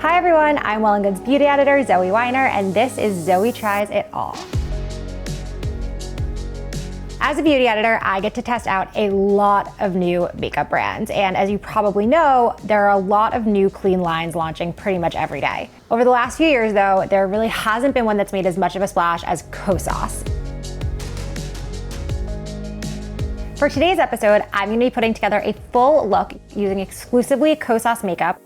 Hi everyone, I'm Well+Good's beauty editor, Zoë Weiner, and this is Zoë Tries It All. As a beauty editor, I get to test out a lot of new makeup brands. And as you probably know, there are a lot of new clean lines launching pretty much every day. Over the last few years though, there really hasn't been one that's made as much of a splash as Kosas. For today's episode, I'm gonna be putting together a full look using exclusively Kosas makeup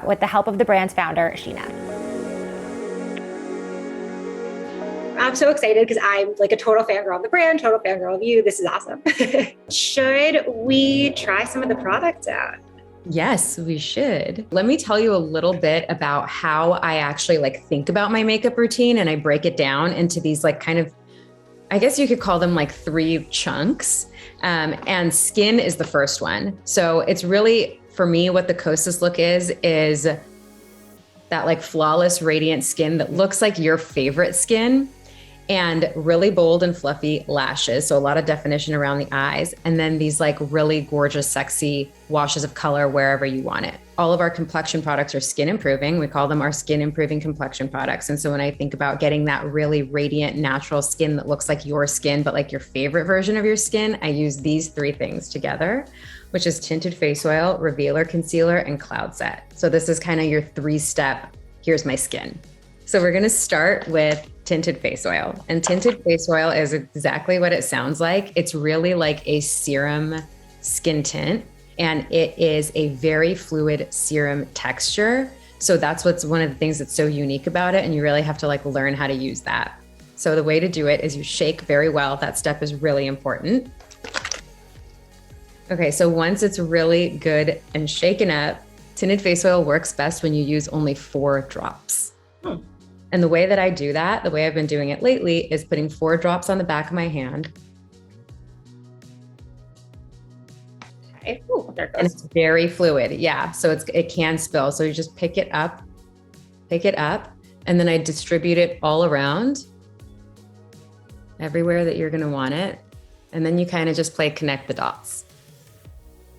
with the help of the brand's founder, Sheena. I'm so excited because I'm like a total fangirl of the brand, total fangirl of you. This is awesome. Should we try some of the products out? Yes, we should. Let me tell you a little bit about how I actually think about my makeup routine, and I break it down into these kind of, I guess you could call them 3 chunks. And skin is the first one. So it's really, for me, what the Kosas look is that flawless, radiant skin that looks like your favorite skin, and really bold and fluffy lashes. So a lot of definition around the eyes. And then these really gorgeous, sexy washes of color wherever you want it. All of our complexion products are skin improving. We call them our skin improving complexion products. And so when I think about getting that really radiant, natural skin that looks like your skin, but your favorite version of your skin, I use these 3 things together, which is tinted face oil, revealer concealer, and cloud set. So this is kind of your 3-step, here's my skin. So we're gonna start with tinted face oil. And tinted face oil is exactly what it sounds like. It's really like a serum skin tint, and it is a very fluid serum texture. So that's what's one of the things that's so unique about it. And you really have to learn how to use that. So the way to do it is you shake very well. That step is really important. Okay, so once it's really good and shaken up, tinted face oil works best when you use only 4 drops. And the way that I do that, the way I've been doing it lately, is putting 4 drops on the back of my hand. Okay. Ooh, there it goes. And it's very fluid. Yeah. So it can spill. So you just pick it up, and then I distribute it all around everywhere that you're going to want it. And then you kind of just play connect the dots.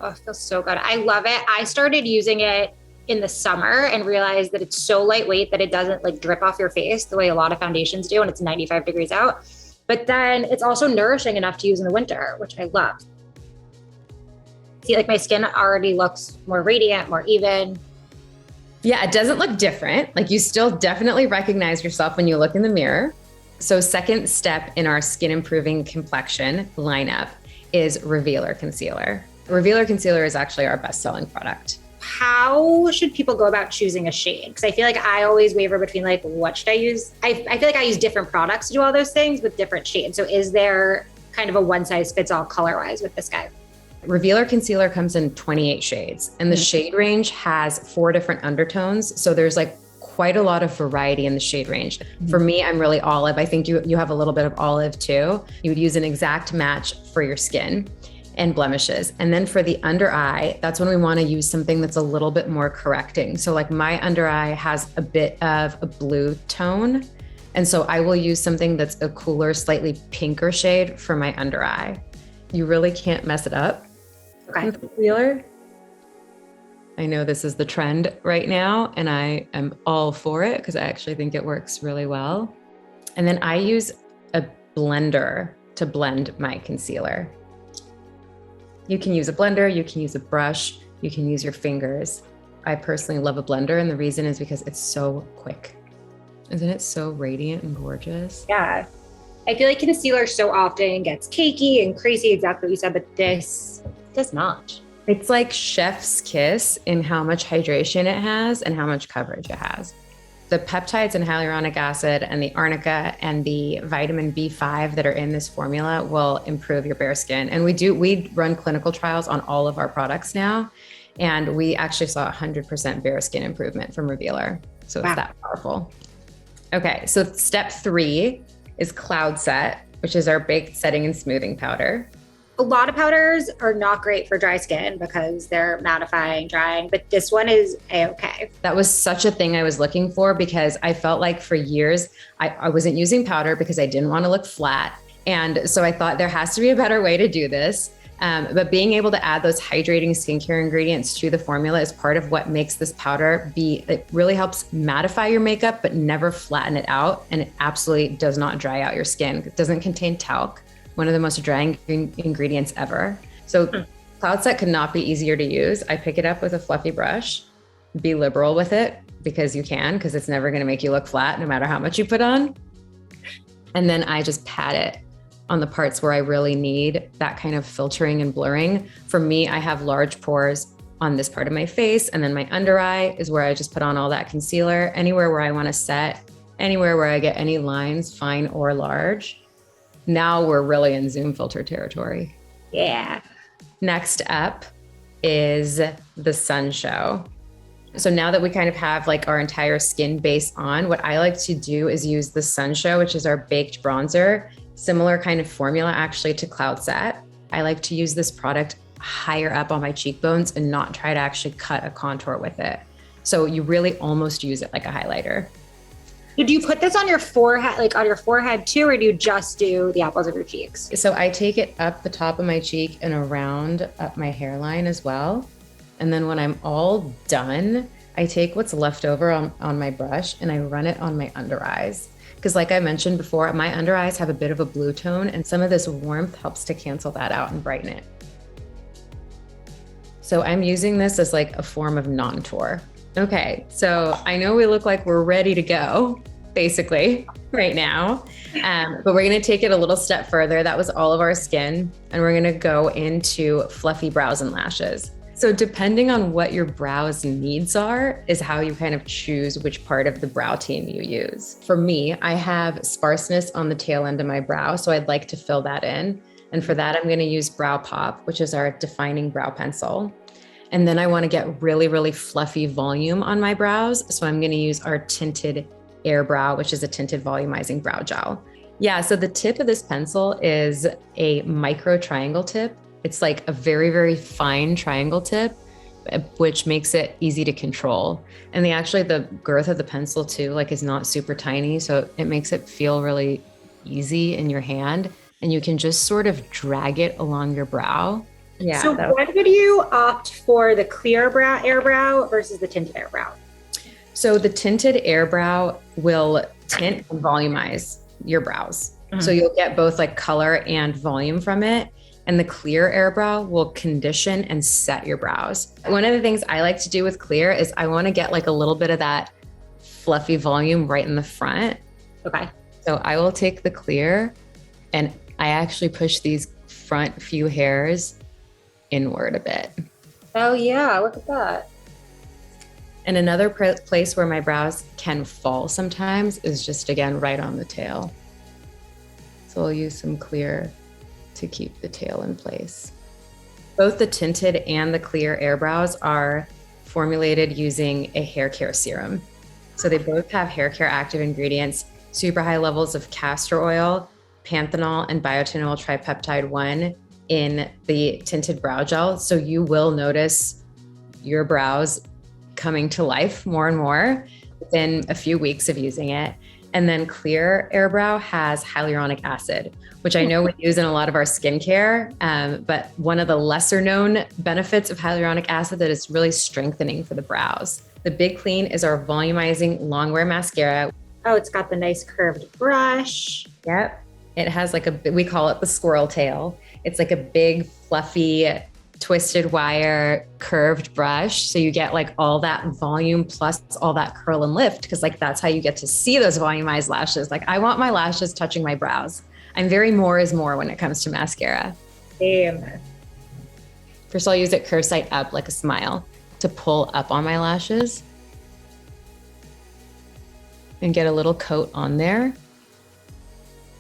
Oh, it feels so good. I love it. I started using it in the summer and realized that it's so lightweight that it doesn't drip off your face the way a lot of foundations do when it's 95 degrees out. But then it's also nourishing enough to use in the winter, which I love. See, my skin already looks more radiant, more even. Yeah, it doesn't look different. You still definitely recognize yourself when you look in the mirror. So second step in our skin improving complexion lineup is revealer concealer. Revealer concealer is actually our best-selling product. How should people go about choosing a shade? Because I feel I always waver between what should I use? I feel I use different products to do all those things with different shades. So is there kind of a one size fits all color-wise with this guy? Revealer concealer comes in 28 shades, and the shade range has 4 different undertones. So there's quite a lot of variety in the shade range. For me, I'm really olive. I think you have a little bit of olive too. You would use an exact match for your skin and blemishes. And then for the under eye, that's when we want to use something that's a little bit more correcting. So my under eye has a bit of a blue tone. And so I will use something that's a cooler, slightly pinker shade for my under eye. You really can't mess it up with concealer. I know this is the trend right now, and I am all for it because I actually think it works really well. And then I use a blender to blend my concealer. You can use a blender, you can use a brush, you can use your fingers. I personally love a blender, and the reason is because it's so quick. Isn't it so radiant and gorgeous? Yeah. I feel concealer so often gets cakey and crazy, exactly what you said, but this does not. It's like chef's kiss in how much hydration it has and how much coverage it has. The peptides and hyaluronic acid and the arnica and the vitamin B5 that are in this formula will improve your bare skin. And we run clinical trials on all of our products now. And we actually saw 100% bare skin improvement from Revealer. So it's that powerful. Okay, so step 3 is Cloud Set, which is our baked setting and smoothing powder. A lot of powders are not great for dry skin because they're mattifying, drying, but this one is A-okay. That was such a thing I was looking for because I felt for years, I wasn't using powder because I didn't want to look flat. And so I thought there has to be a better way to do this. But being able to add those hydrating skincare ingredients to the formula is part of what makes this powder it really helps mattify your makeup, but never flatten it out. And it absolutely does not dry out your skin. It doesn't contain talc, one of the most drying ingredients ever. So Cloud Set could not be easier to use. I pick it up with a fluffy brush, be liberal with it because you can, because it's never going to make you look flat no matter how much you put on. And then I just pat it on the parts where I really need that kind of filtering and blurring. For me, I have large pores on this part of my face, and then my under eye is where I just put on all that concealer. Anywhere where I want to set, anywhere where I get any lines, fine or large. Now we're really in Zoom filter territory. Yeah. Next up is the Sun Show. So now that we kind of have like our entire skin base on, what I like to do is use the Sun Show, which is our baked bronzer. Similar kind of formula actually to Cloud Set. I like to use this product higher up on my cheekbones and not try to actually cut a contour with it. So you really almost use it like a highlighter. Did you put this on your forehead, like on your forehead too, or do you just do the apples of your cheeks? So I take it up the top of my cheek and around up my hairline as well. And then when I'm all done, I take what's left over on my brush and I run it on my under eyes. Because like I mentioned before, my under eyes have a bit of a blue tone and some of this warmth helps to cancel that out and brighten it. So I'm using this as like a form of non-tour. Okay, so I know we look like we're ready to go, basically, right now. But we're gonna take it a little step further. That was all of our skin. And we're gonna go into fluffy brows and lashes. So depending on what your brows needs are, is how you kind of choose which part of the brow team you use. For me, I have sparseness on the tail end of my brow, so I'd like to fill that in. And for that, I'm gonna use Brow Pop, which is our defining brow pencil. And then I wanna get really, really fluffy volume on my brows. So I'm gonna use our tinted Air Brow, which is a tinted volumizing brow gel. Yeah, so the tip of this pencil is a micro triangle tip. It's like a very, very fine triangle tip, which makes it easy to control. And the girth of the pencil too, like is not super tiny. So it makes it feel really easy in your hand and you can just sort of drag it along your brow. Yeah. So when would you opt for the clear air brow versus the tinted air brow? So the tinted air brow will tint and volumize your brows. Mm-hmm. So you'll get both like color and volume from it. And the clear air brow will condition and set your brows. One of the things I like to do with clear is I want to get like a little bit of that fluffy volume right in the front. Okay. So I will take the clear and I actually push these front few hairs inward a bit. Oh yeah, look at that. And another place where my brows can fall sometimes is just again, right on the tail. So I'll use some clear to keep the tail in place. Both the tinted and the clear air brows are formulated using a hair care serum. So they both have hair care active ingredients, super high levels of castor oil, panthenol, and biotinol tripeptide 1 in the tinted brow gel. So you will notice your brows coming to life more and more within a few weeks of using it. And then clear air brow has hyaluronic acid, which I know we use in a lot of our skincare, but one of the lesser known benefits of hyaluronic acid that is really strengthening for the brows. The Big Clean is our volumizing longwear mascara. Oh, it's got the nice curved brush. Yep. It has like we call it the squirrel tail. It's like a big fluffy twisted wire curved brush. So you get like all that volume plus all that curl and lift, because like that's how you get to see those volumized lashes. Like I want my lashes touching my brows. I'm very more is more when it comes to mascara. Damn. First I'll use it curve side up like a smile to pull up on my lashes and get a little coat on there.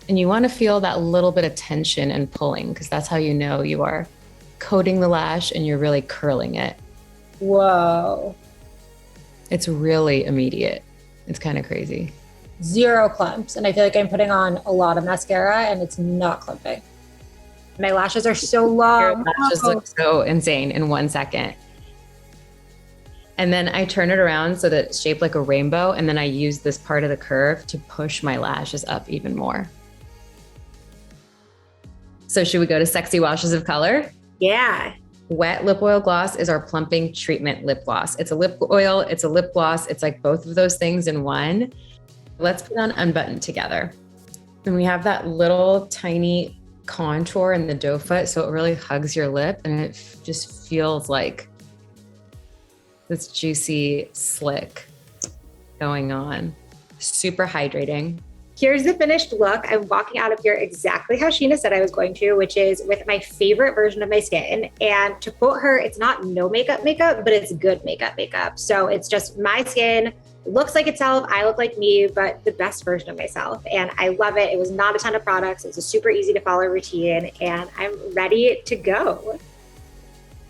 And you want to feel that little bit of tension and pulling, because that's how you know you are coating the lash and you're really curling it. Whoa. It's really immediate. It's kind of crazy. Zero clumps. And I feel like I'm putting on a lot of mascara and it's not clumping. My lashes are so long. Your lashes look so insane in 1 second. And then I turn it around so that it's shaped like a rainbow. And then I use this part of the curve to push my lashes up even more. So should we go to sexy washes of color? Yeah. Wet lip oil gloss is our plumping treatment lip gloss. It's a lip oil, it's a lip gloss. It's like both of those things in one. Let's put on Unbuttoned together. And we have that little tiny contour in the doe foot, so it really hugs your lip and it just feels like this juicy slick going on. Super hydrating. Here's the finished look. I'm walking out of here exactly how Sheena said I was going to, which is with my favorite version of my skin. And to quote her, it's not no makeup, but it's good makeup. So it's just my skin, looks like itself, I look like me, but the best version of myself. And I love it. It was not a ton of products. It was a super easy to follow routine and I'm ready to go.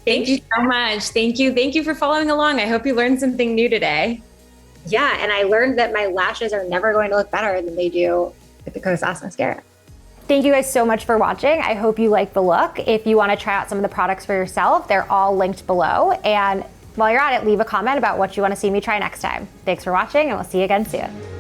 Thank you so much. Thank you. Thank you for following along. I hope you learned something new today. Yeah, and I learned that my lashes are never going to look better than they do with the Kosas mascara. Thank you guys so much for watching. I hope you like the look. If you want to try out some of the products for yourself, they're all linked below. And while you're at it, leave a comment about what you want to see me try next time. Thanks for watching, and we'll see you again soon.